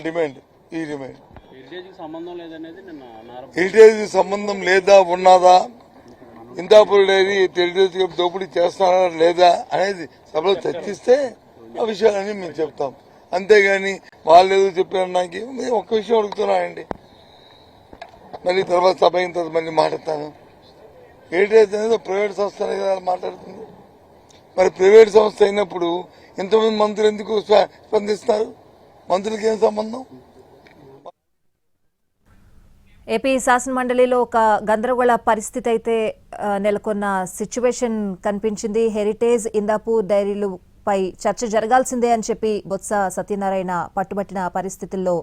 Demand ఈ demand heritage సంబంధం లేదా ఉన్నదా, ఇందాపూర్ డైరీ హెరిటేజ్ దోపిడీ చేస్తారా లేదా అనేది సభలో చర్చిస్తే ఆ విషయాలన్నీ మేము చెప్తాం. అంతేగాని వాళ్ళు ఏదో చెప్పారు నాకు ఒక్క విషయం అడుగుతున్నానండి, మళ్ళీ తర్వాత సభ అయిన తర్వాత మళ్ళీ మాట్లాడతాను. హెరిటేజ్ అనేది ప్రైవేట్ సంస్థ అనేది కదా మాట్లాడుతుంది. మరి ప్రైవేట్ సంస్థ అయినప్పుడు ఇంతమంది మంత్రులు ఎందుకు స్పందిస్తారు? మంత్రులకి ఏం సంబంధం? ఏపీ శాసనమండలిలో ఒక గందరగోళ పరిస్థితి అయితే నెలకొన్న సిచ్యువేషన్ కనిపించింది. హెరిటేజ్, ఇందాపూర్ డైరీలపై చర్చ జరగాల్సిందే అని చెప్పి బొత్స సత్యనారాయణ పట్టుబట్టిన పరిస్థితుల్లో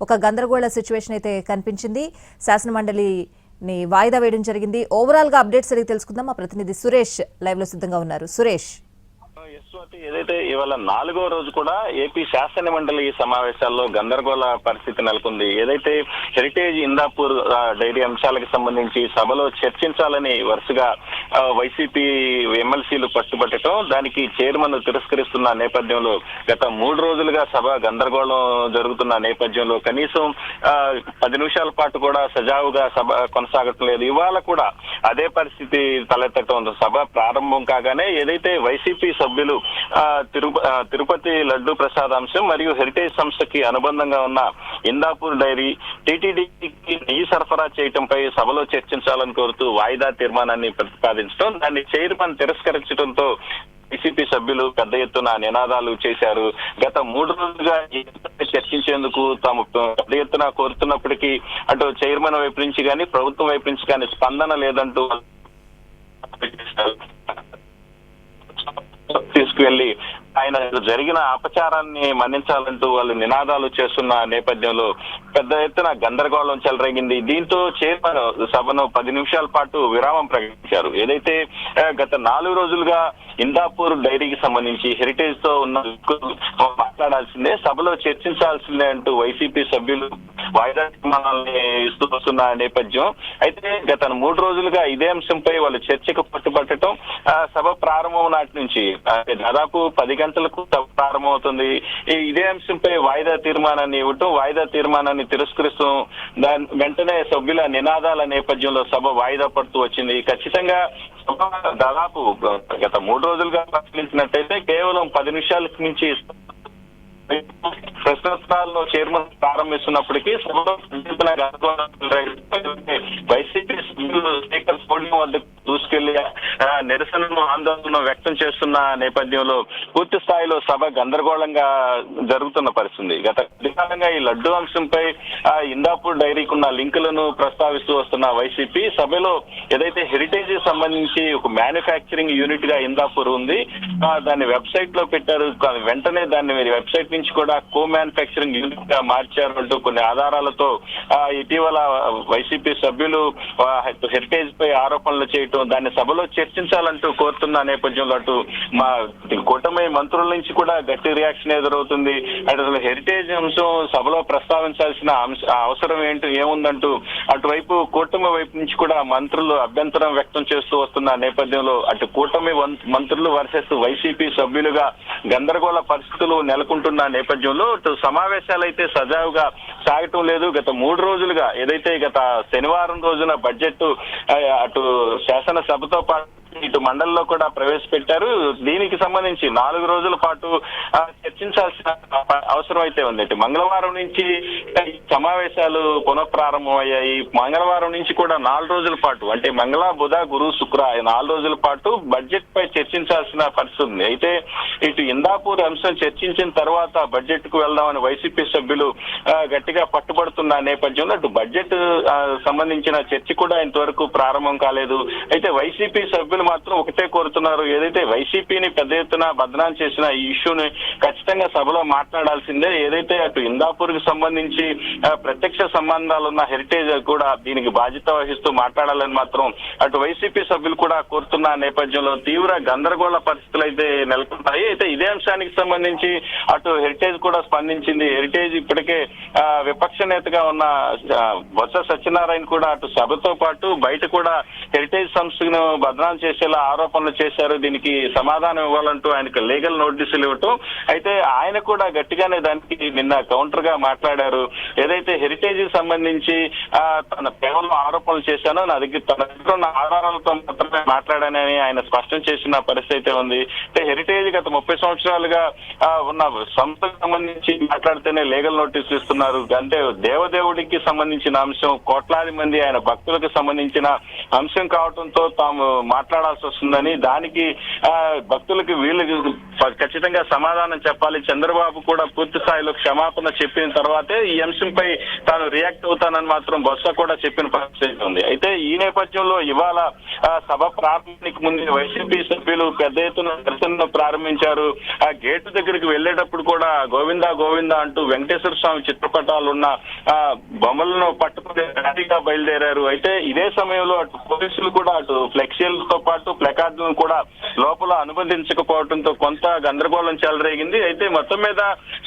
ఒక గందరగోళ సిచ్యువేషన్ అయితే కనిపించింది. శాసనమండలిని వాయిదా వేయడం జరిగింది. ఓవరాల్ గా అప్డేట్స్ అడిగి తెలుసుకుందాం. మా ప్రతినిధి సురేష్ లైవ్ లో సిద్ధంగా ఉన్నారు. సురేష్, ఏదైతే ఇవాళ 4వ రోజు కూడా ఏపీ శాసన మండలి సమావేశాల్లో గందరగోళ పరిస్థితి నెలకొంది. ఏదైతే హెరిటేజ్, ఇందాపూర్ డైరీ అంశాలకు సంబంధించి సభలో చర్చించాలని వరుసగా వైసీపీ ఎమ్మెల్సీలు పట్టుబట్టడం, దానికి చైర్మన్ తిరస్కరిస్తున్న నేపథ్యంలో గత 3 రోజులుగా సభ గందరగోళం జరుగుతున్న నేపథ్యంలో కనీసం 10 నిమిషాల పాటు కూడా సజావుగా సభ కొనసాగటం లేదు. ఇవాళ కూడా అదే పరిస్థితి తలెత్తటం. సభ ప్రారంభం కాగానే ఏదైతే వైసీపీ సభ్యులు తిరుపతి లడ్డు ప్రసాదాంశం మరియు హెరిటేజ్ సంస్థకి అనుబంధంగా ఉన్న ఇందాపూర్ డైరీ టీటీడీకి నెయ్యి సరఫరా చేయడంపై సభలో చర్చించాలని కోరుతూ వాయిదా తీర్మానాన్ని ప్రతిపాదించడం, దాన్ని చైర్మన్ తిరస్కరించడంతో వైసీపీ సభ్యులు పెద్ద ఎత్తున నినాదాలు చేశారు. గత 3 రోజులుగా చర్చించేందుకు తాము పెద్ద ఎత్తున కోరుతున్నప్పటికీ అటు చైర్మన్ వైపు నుంచి కానీ ప్రభుత్వం వైపు నుంచి కానీ స్పందన లేదంటూ తీసుకువెళ్లి ఆయన జరిగిన అపచారాన్ని మన్నించాలంటూ వాళ్ళు నినాదాలు చేస్తున్న నేపథ్యంలో పెద్ద ఎత్తున గందరగోళం చెలరేగింది. దీంతో చైర్మన్ సభను 10 నిమిషాల పాటు విరామం ప్రకటించారు. ఏదైతే గత 4 రోజులుగా ఇందాపూర్ డైరీకి సంబంధించి హెరిటేజ్ తో ఉన్న మాట్లాడాల్సిందే, సభలో చర్చించాల్సిందే అంటూ వైసీపీ సభ్యులు వాయిదా తీర్మానాన్ని ఇస్తూ వస్తున్న నేపథ్యం. అయితే గత 3 రోజులుగా ఇదే అంశంపై వాళ్ళు చర్చకు పట్టుబట్టడం, సభ ప్రారంభం నాటి నుంచి దాదాపు 10 గంటలకు సభ ప్రారంభమవుతుంది. ఇదే అంశంపై వాయిదా తీర్మానాన్ని ఇవ్వటం, వాయిదా తీర్మానాన్ని తిరస్కరిస్తూ దాని వెంటనే సభ్యుల నినాదాల నేపథ్యంలో సభ వాయిదా పడుతూ వచ్చింది. ఖచ్చితంగా సభ దాదాపు గత 3 రోజులుగా పరిశీలించినట్టయితే కేవలం 10 నిమిషాలకు మించి ప్రశ్నోత్తరాల్లో చైర్మన్ ప్రారంభిస్తున్నప్పటికీ సభలో వైసీపీ సభ్యులు స్పీకర్ పోడియం వద్దకు దూసుకెళ్లి నిరసనను, ఆందోళన వ్యక్తం చేస్తున్న నేపథ్యంలో పూర్తి స్థాయిలో సభ గందరగోళంగా జరుగుతున్న పరిస్థితి. గత అధికారంగా ఈ లడ్డు అంశంపై ఇందాపూర్ డైరీకి ఉన్న లింకులను ప్రస్తావిస్తూ వస్తున్న వైసీపీ సభలో ఏదైతే హెరిటేజ్ సంబంధించి ఒక మ్యానుఫ్యాక్చరింగ్ యూనిట్ గా ఇందాపూర్ ఉంది, దాన్ని వెబ్సైట్ లో పెట్టారు. వెంటనే దాన్ని మీరు వెబ్సైట్ నుంచి కూడా కో మ్యానుఫ్యాక్చరింగ్ యూనిట్ గా మార్చారు అంటూ కొన్ని ఆధారాలతో ఇటీవల వైసీపీ సభ్యులు హెరిటేజ్ పై ఆరోపణలు చేయటం, దాన్ని సభలో చర్చించాలంటూ కోరుతున్న నేపథ్యంలో అటు మా కూటమి మంత్రుల నుంచి కూడా గట్టి రియాక్షన్ ఎదురవుతుంది. అసలు హెరిటేజ్ అంశం సభలో ప్రస్తావించాల్సిన అవసరం ఏముందంటూ అటువైపు కూటమి వైపు నుంచి కూడా మంత్రులు అభ్యంతరం వ్యక్తం చేస్తూ వస్తున్న నేపథ్యంలో అటు కూటమి మంత్రులు వర్సెస్ వైసీపీ సభ్యులుగా గందరగోళ పరిస్థితులు నెలకొంటున్న నేపథ్యంలో అటు సమావేశాలు అయితే సజావుగా సాగటం లేదు. గత 3 రోజులుగా ఏదైతే గత శనివారం రోజున బడ్జెట్ అటు శాసనసభతో పాటు ఇటు మండలిలో కూడా ప్రవేశపెట్టారు. దీనికి సంబంధించి 4 రోజుల పాటు చర్చించాల్సిన అవసరం అయితే ఉంది. మంగళవారం నుంచి సమావేశాలు పునఃప్రారంభం అయ్యాయి. మంగళవారం నుంచి కూడా 4 రోజుల పాటు అంటే మంగళ, బుధ, గురు, శుక్ర 4 రోజుల పాటు బడ్జెట్ పై చర్చించాల్సిన పరిస్థితి ఉంది. అయితే ఇటు ఇందాపూర్ అంశం చర్చించిన తర్వాత బడ్జెట్ కు వెళ్దామని వైసీపీ సభ్యులు గట్టిగా పట్టుబడుతున్న నేపథ్యంలో అటు బడ్జెట్ సంబంధించిన చర్చ కూడా ఇంతవరకు ప్రారంభం కాలేదు. అయితే వైసీపీ సభ్యులు మాత్రం ఒకటే కోరుతున్నారు, ఏదైతే వైసీపీని పెద్ద ఎత్తున బదనాం చేసిన ఈ ఇష్యూని ఖచ్చితంగా సభలో మాట్లాడాల్సిందే. ఏదైతే అటు ఇందాపూర్ కి సంబంధించి ప్రత్యక్ష సంబంధాలున్న హెరిటేజ్ కూడా దీనికి బాధ్యత వహిస్తూ మాట్లాడాలని మాత్రం అటు వైసీపీ సభ్యులు కూడా కోరుతున్న నేపథ్యంలో తీవ్ర గందరగోళ పరిస్థితులు అయితే నెలకొంటాయి. అయితే ఇదే అంశానికి సంబంధించి అటు హెరిటేజ్ కూడా స్పందించింది. హెరిటేజ్ ఇప్పటికే విపక్ష నేతగా ఉన్న బొత్స సత్యనారాయణ కూడా అటు సభతో పాటు బయట కూడా హెరిటేజ్ సంస్థను బదనాం చేసేలా ఆరోపణలు చేశారు, దీనికి సమాధానం ఇవ్వాలంటూ ఆయనకు లీగల్ నోటీసులు ఇవ్వటం. అయితే ఆయన కూడా గట్టిగానే దానికి నిన్న కౌంటర్ గా మాట్లాడారు. ఏదైతే హెరిటేజ్ సంబంధించి తన కేవలం ఆరోపణలు చేశానో నా దగ్గర తన దగ్గర ఉన్న ఆధారాలతో మాత్రమే మాట్లాడానని ఆయన స్పష్టం చేసిన పరిస్థితి అయితే ఉంది. అంటే హెరిటేజ్ గత 30 సంవత్సరాలుగా ఉన్న సంస్థకు సంబంధించి మాట్లాడితేనే లీగల్ నోటీసులు ఇస్తున్నారు. అంటే దేవదేవుడికి సంబంధించిన అంశం, కోట్లాది మంది ఆయన భక్తులకు సంబంధించిన అంశం కావడంతో తాము మాట్లాడాల్సి వస్తుందని, దానికి భక్తులకు వీళ్ళు ఖచ్చితంగా సమాధానం చెప్పాలి, చంద్రబాబు కూడా పూర్తి స్థాయిలో క్షమాపణ చెప్పిన తర్వాతే ఈ అంశంపై తాను రియాక్ట్ అవుతానని మాత్రం బొత్స కూడా చెప్పిన పరిస్థితి ఉంది. అయితే ఈ నేపథ్యంలో ఇవాళ సభ ప్రారంభానికి ముందు వైసీపీ సభ్యులు పెద్ద ఎత్తున నిరసనను ప్రారంభించారు. ఆ గేటు దగ్గరికి వెళ్లేటప్పుడు కూడా గోవిందా గోవిందా అంటూ వెంకటేశ్వర స్వామి చిత్రపటాలు ఉన్న బొమ్మలను పట్టుకుని ర్యాలీగా బయలుదేరారు. అయితే ఇదే సమయంలో అటు పోలీసులు కూడా అటు ఫ్లెక్సీలతో పాటు ప్లకార్డులను కూడా లోపల అనుబంధించకపోవడంతో కొంత గందరగోళం చెలరేగింది. అయితే మొత్తం మీద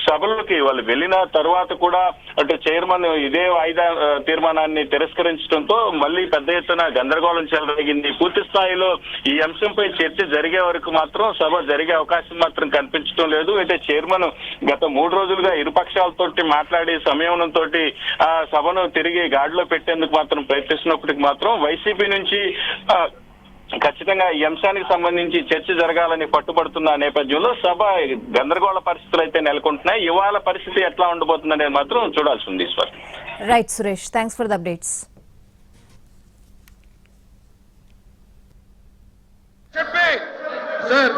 సభలోకి వాళ్ళు వెళ్లిన తర్వాత కూడా అటు చైర్మన్ ఇదే వాయిదా తీర్మానాన్ని తిరస్కరించడంతో మళ్ళీ పెద్ద ఎత్తున గందరగోళం చెలరేగింది. పూర్తి స్థాయిలో ఈ అంశంపై చర్చ జరిగే వరకు మాత్రం సభ జరిగే అవకాశం మాత్రం కనిపించడం లేదు. అయితే చైర్మన్ గత 3 రోజులుగా ఇరుపక్షాలతోటి మాట్లాడి సంయమనంతో సభను తిరిగి గాడిలో పెట్టేందుకు మాత్రం ప్రయత్నిస్తున్నప్పటికీ మాత్రం వైసీపీ నుంచి ఖచ్చితంగా ఈ అంశానికి సంబంధించి చర్చ జరగాలని పట్టుబడుతున్న నేపథ్యంలో సభ గందరగోళ పరిస్థితులు అయితే నెలకొంటున్నాయి. ఇవాళ పరిస్థితి ఎట్లా ఉండబోతుందనేది మాత్రం చూడాల్సి ఉంది. Eshwar. Right Suresh, thanks for the updates. చెప్పి సార్